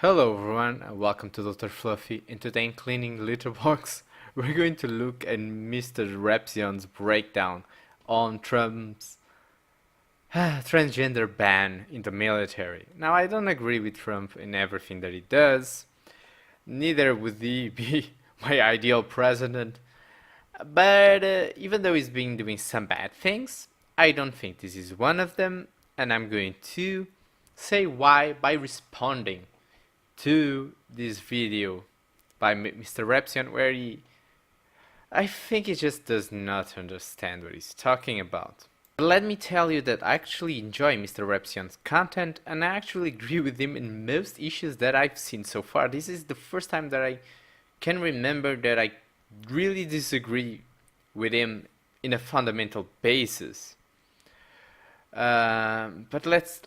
Hello everyone and welcome to Dr. Fluffy. And today in Cleaning Litter Box, we're going to look at MrRepzion's breakdown on Trump's transgender ban in the military. Now, I don't agree with Trump in everything that he does. Neither would he be my ideal president. But even though he's been doing some bad things, I don't think this is one of them. And I'm going to say why by responding to this video by MrRepzion, where I think he just does not understand what he's talking about. But let me tell you that I actually enjoy MrRepzion's content and I actually agree with him in most issues that I've seen so far. This is the first time that I can remember that I really disagree with him in a fundamental basis. But let's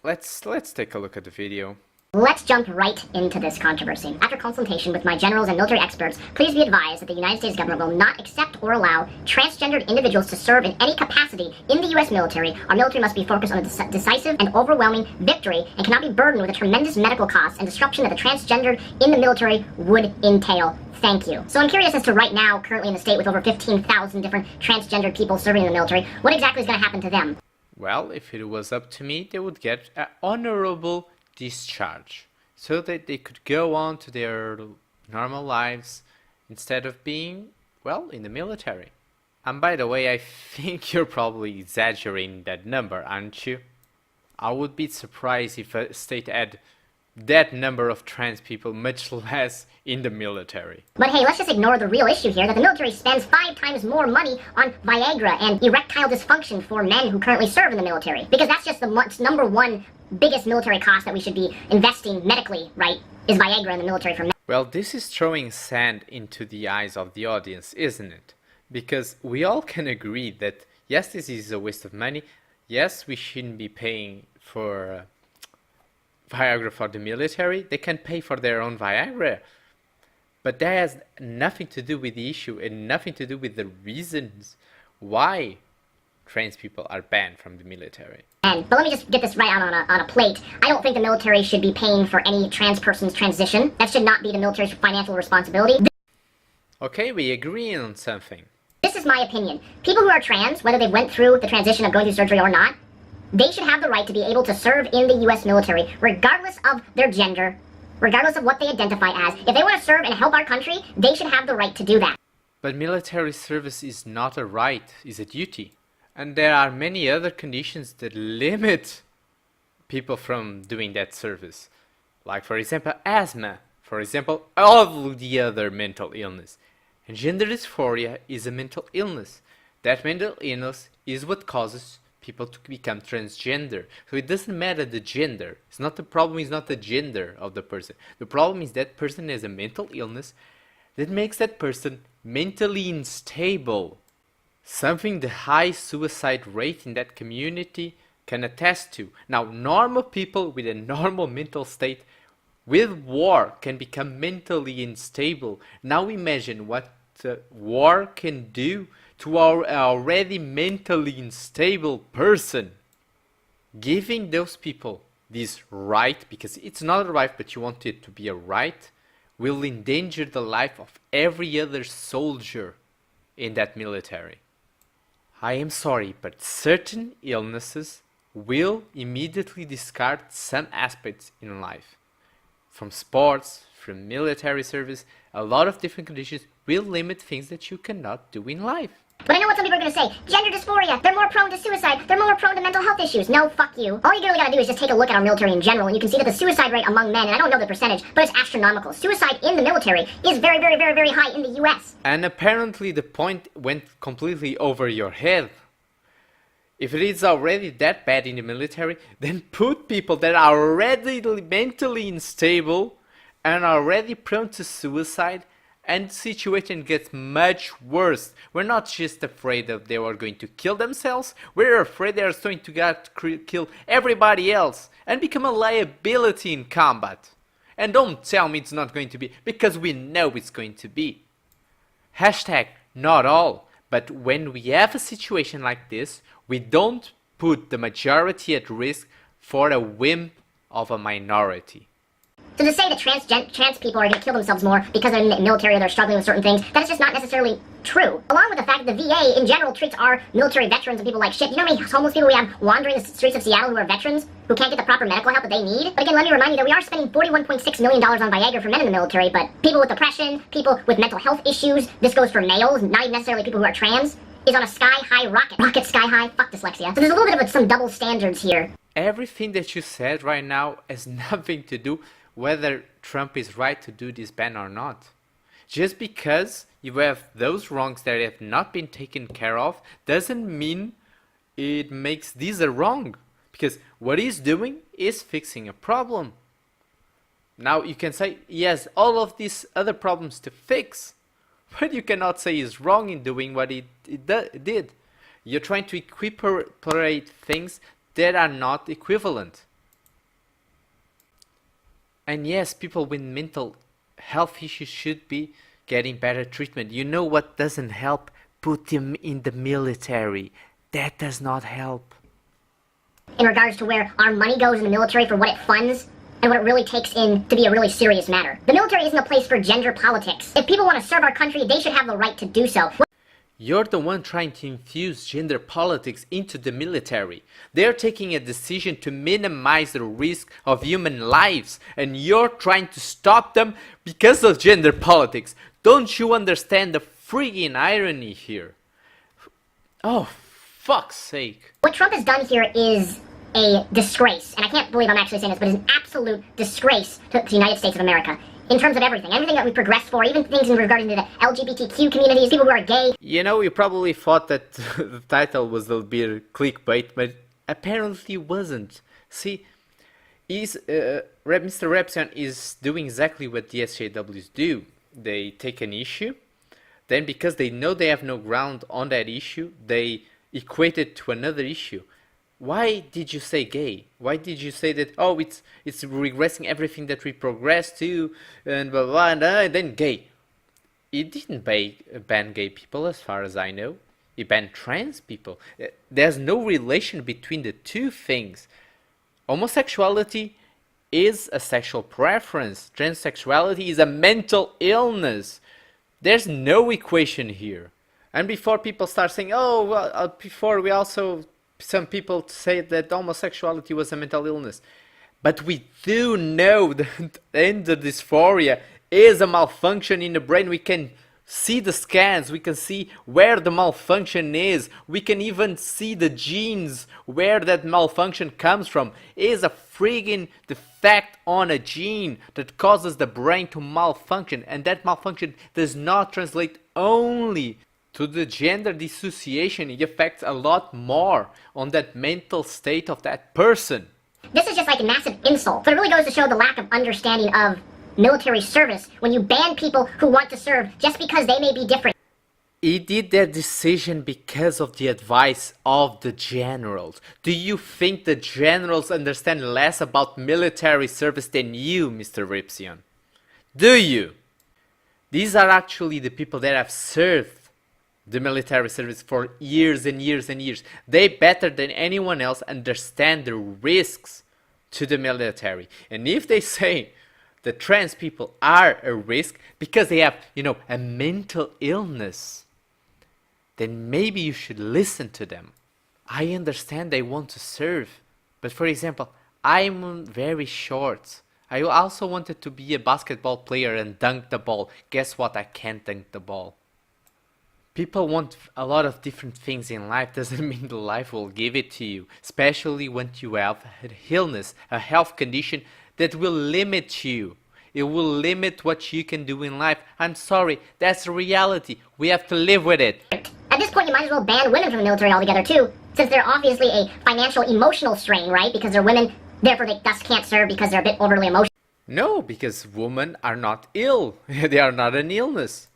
take a look at the video. Let's jump right into this controversy. After consultation with my generals and military experts, please be advised that the United States government will not accept or allow transgendered individuals to serve in any capacity in the U.S. military. Our military must be focused on a decisive and overwhelming victory and cannot be burdened with the tremendous medical costs and disruption that the transgendered in the military would entail. Thank you. So I'm curious as to right now, currently in the state with over 15,000 different transgendered people serving in the military, what exactly is going to happen to them? Well, if it was up to me, they would get an honorable discharge so that they could go on to their normal lives instead of being, well, in the military. And by the way, I think you're probably exaggerating that number, aren't you? I would be surprised if a state had that number of trans people, much less in the military. But hey, let's just ignore the real issue here, that the military spends 5 times more money on Viagra and erectile dysfunction for men who currently serve in the military. Because that's just the number one biggest military cost that we should be investing medically, right, is Viagra in the military for men. Well, this is throwing sand into the eyes of the audience, isn't it? Because we all can agree that, yes, this is a waste of money. Yes, we shouldn't be paying for Viagra for the military. They can pay for their own Viagra. But that has nothing to do with the issue and nothing to do with the reasons why trans people are banned from the military. But let me just get this right out on a plate. I don't think the military should be paying for any trans person's transition. That should not be the military's financial responsibility. Okay, we agree on something. This is my opinion. People who are trans, whether they went through the transition of going through surgery or not, they should have the right to be able to serve in the U.S. military, regardless of their gender, regardless of what they identify as. If they want to serve and help our country, they should have the right to do that. But military service is not a right, it's a duty. And there are many other conditions that limit people from doing that service. Like, for example, asthma. For example, all of the other mental illness. And gender dysphoria is a mental illness. That mental illness is what causes people to become transgender. So it doesn't matter the gender. It's not the problem is not the gender of the person. The problem is that person has a mental illness that makes that person mentally unstable. Something the high suicide rate in that community can attest to. Now, normal people with a normal mental state with war can become mentally unstable. Now imagine what war can do to our already mentally unstable person. Giving those people this right, because it's not a right but you want it to be a right, will endanger the life of every other soldier in that military. I am sorry, but certain illnesses will immediately discard some aspects in life. From sports, from military service, a lot of different conditions will limit things that you cannot do in life. But I know what some people are going to say. Gender dysphoria. They're more prone to suicide. They're more prone to mental health issues. No, fuck you. All you really got to do is just take a look at our military in general, and you can see that the suicide rate among men, and I don't know the percentage, but it's astronomical. Suicide in the military is very, very, very, very high in the U.S. And apparently the point went completely over your head. If it is already that bad in the military, then put people that are already mentally unstable and already prone to suicide, and the situation gets much worse. We're not just afraid that they are going to kill themselves, we're afraid they are going to kill everybody else and become a liability in combat. And don't tell me it's not going to be, because we know it's going to be. Hashtag not all, but when we have a situation like this, we don't put the majority at risk for a whim of a minority. So to say that trans people are going to kill themselves more because they're in the military or they're struggling with certain things, that is just not necessarily true. Along with the fact that the VA in general treats our military veterans and people like shit. You know how many homeless people we have wandering the streets of Seattle who are veterans, who can't get the proper medical help that they need? But again, let me remind you that we are spending $41.6 million on Viagra for men in the military, but people with depression, people with mental health issues, this goes for males, not even necessarily people who are trans, is on a sky-high rocket. Rocket sky-high? Fuck dyslexia. So there's a little bit of some double standards here. Everything that you said right now has nothing to do whether Trump is right to do this ban or not. Just because you have those wrongs that have not been taken care of doesn't mean it makes these a wrong. Because what he's doing is fixing a problem. Now you can say he has all of these other problems to fix, but you cannot say he's wrong in doing what he did. You're trying to equiparate things that are not equivalent. And yes, people with mental health issues should be getting better treatment. You know what doesn't help? Put them in the military. That does not help. In regards to where our money goes in the military for what it funds and what it really takes in to be a really serious matter. The military isn't a place for gender politics. If people want to serve our country, they should have the right to do so. You're the one trying to infuse gender politics into the military. They're taking a decision to minimize the risk of human lives, and you're trying to stop them because of gender politics. Don't you understand the friggin' irony here? Oh, fuck's sake. What Trump has done here is a disgrace, and I can't believe I'm actually saying this, but it's an absolute disgrace to the United States of America. In terms of everything that we progressed for, even things in regarding to the LGBTQ communities, people who are gay. You know, you probably thought that the title was a little bit clickbait, but apparently wasn't. See, MrRepzion is doing exactly what the SJWs do. They take an issue, then because they know they have no ground on that issue, they equate it to another issue. Why did you say gay? Why did you say that, oh, it's regressing everything that we progressed to, and blah, blah, and then gay? It didn't ban gay people as far as I know. It banned trans people. There's no relation between the two things. Homosexuality is a sexual preference. Transsexuality is a mental illness. There's no equation here. And before people start saying, oh, well, before we also... Some people say that homosexuality was a mental illness. But we do know that gender dysphoria is a malfunction in the brain. We can see the scans. We can see where the malfunction is. We can even see the genes where that malfunction comes from. It is a friggin' defect on a gene that causes the brain to malfunction. And that malfunction does not translate only to the gender dissociation. It affects a lot more on that mental state of that person. This is just like a massive insult. But it really goes to show the lack of understanding of military service when you ban people who want to serve just because they may be different. He did that decision because of the advice of the generals. Do you think the generals understand less about military service than you, MrRepzion? Do you? These are actually the people that have served the military service for years and years and years. They better than anyone else understand the risks to the military. And if they say that trans people are a risk because they have, a mental illness, then maybe you should listen to them. I understand they want to serve, but for example, I'm very short. I also wanted to be a basketball player and dunk the ball. Guess what? I can't dunk the ball. People want a lot of different things in life. Doesn't mean the life will give it to you, especially when you have an illness, a health condition that will limit you. It will limit what you can do in life. I'm sorry, that's the reality. We have to live with it. At this point, you might as well ban women from the military altogether too, since they're obviously a financial, emotional strain, right? Because they're women, therefore they thus can't serve because they're a bit overly emotional. No, because women are not ill. They are not an illness.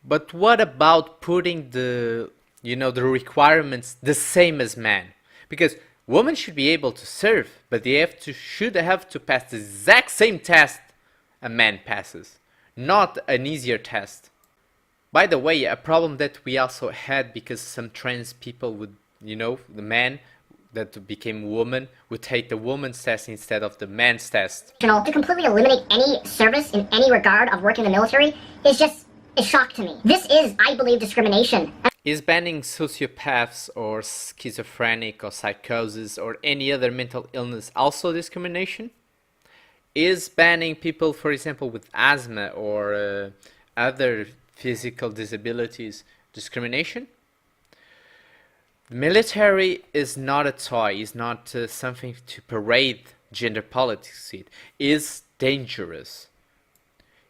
But what about putting the requirements the same as men? Because women should be able to serve, but they should have to pass the exact same test a man passes, not an easier test. By the way, a problem that we also had because some trans people would, the that became woman would take the woman's test instead of the man's test. To completely eliminate any service in any regard of working in the military is just a shock to me. This is, I believe, discrimination. Is banning sociopaths or schizophrenic or psychosis or any other mental illness also discrimination? Is banning people, for example, with asthma or other physical disabilities discrimination? The military is not a toy, is not something to parade gender politics. It is dangerous.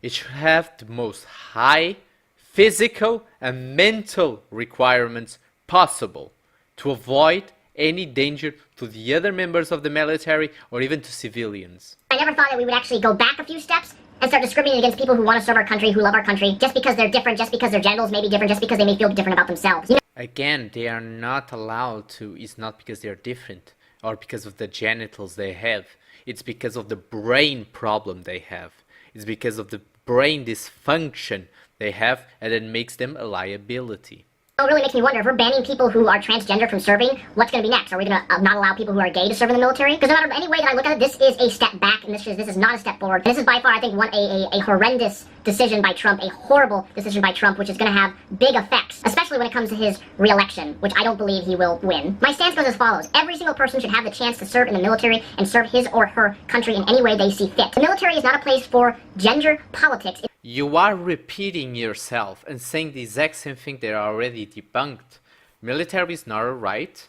It should have the most high physical and mental requirements possible to avoid any danger to the other members of the military or even to civilians. I never thought that we would actually go back a few steps and start discriminating against people who want to serve our country, who love our country, just because they're different, just because their genitals may be different, just because they may feel different about themselves. Again, they are not allowed to. It's not because they are different or because of the genitals they have. It's because of the brain problem they have. It's because of the brain dysfunction they have, and it makes them a liability. It really makes me wonder, if we're banning people who are transgender from serving, what's going to be next? Are we going to not allow people who are gay to serve in the military? Because no matter any way that I look at it, this is a step back, and this is not a step forward. And this is by far, I think, a horrendous decision by Trump, a horrible decision by Trump, which is going to have big effects, especially when it comes to his re-election, which I don't believe he will win. My stance goes as follows. Every single person should have the chance to serve in the military and serve his or her country in any way they see fit. The military is not a place for gender politics. You are repeating yourself and saying the exact same thing that are already debunked. Military is not a right.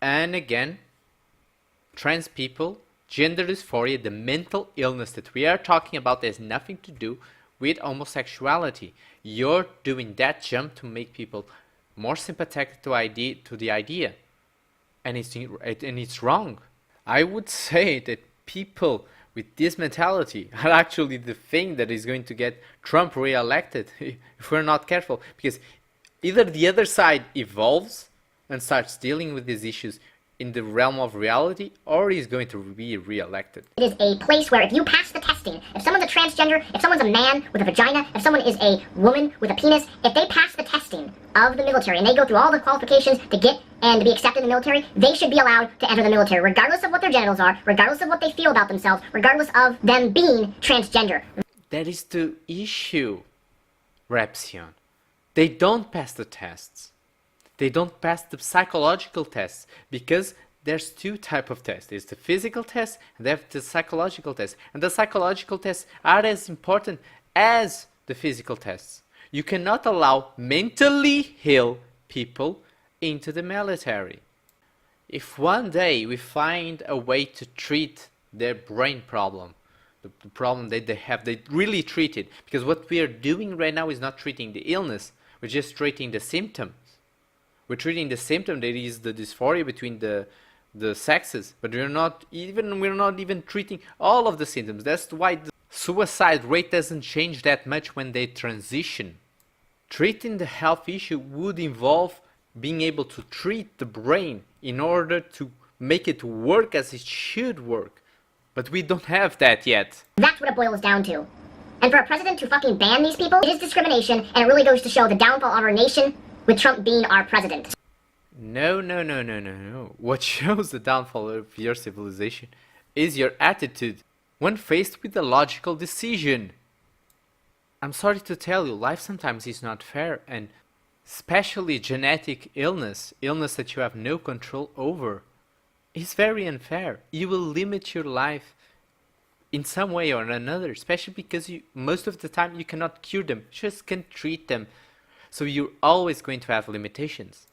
And again, trans people, gender dysphoria, the mental illness that we are talking about has nothing to do with homosexuality. You're doing that jump to make people more sympathetic to the idea. And it's wrong. I would say that people with this mentality are actually the thing that is going to get Trump re-elected if we're not careful. Because either the other side evolves and starts dealing with these issues in the realm of reality, or he's going to be re-elected. It is a place where if you pass the testing, if someone's a transgender, if someone's a man with a vagina, if someone is a woman with a penis, if they pass the testing of the military and they go through all the qualifications to get and to be accepted in the military, they should be allowed to enter the military, regardless of what their genitals are, regardless of what they feel about themselves, regardless of them being transgender. That is the issue, Repzion. They don't pass the tests. They don't pass the psychological tests because there's two types of tests. There's the physical test and they have the psychological test. And the psychological tests are as important as the physical tests. You cannot allow mentally ill people into the military. If one day we find a way to treat their brain problem, the problem that they have, they really treat it. Because what we are doing right now is not treating the illness, we're just treating the symptom. We're treating the symptom that is the dysphoria between the sexes, but we're not even treating all of the symptoms. That's why the suicide rate doesn't change that much when they transition. Treating the health issue would involve being able to treat the brain in order to make it work as it should work. But we don't have that yet. That's what it boils down to. And for a president to fucking ban these people, it is discrimination, and it really goes to show the downfall of our nation with Trump being our president. No. What shows the downfall of your civilization is your attitude when faced with a logical decision. I'm sorry to tell you, life sometimes is not fair, and especially genetic illness that you have no control over, is very unfair. You will limit your life in some way or another, especially because most of the time you cannot cure them, just can treat them. So you're always going to have limitations.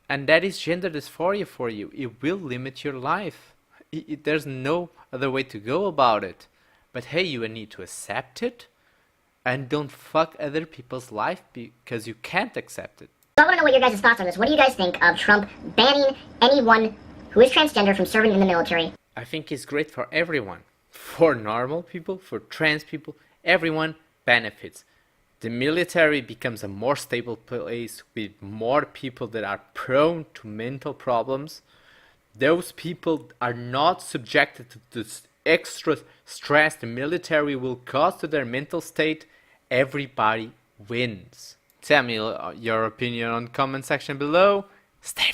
And that is gender dysphoria for you. It will limit your life. There's no other way to go about it. But hey, you need to accept it and don't fuck other people's life because you can't accept it. So I want to know what your guys' thoughts on this. What do you guys think of Trump banning anyone who is transgender from serving in the military? I think it's great for everyone. For normal people, for trans people, everyone benefits. The military becomes a more stable place with more people that are prone to mental problems. Those people are not subjected to this extra stress the military will cause to their mental state. Everybody wins. Tell me your opinion on the comment section below. Stay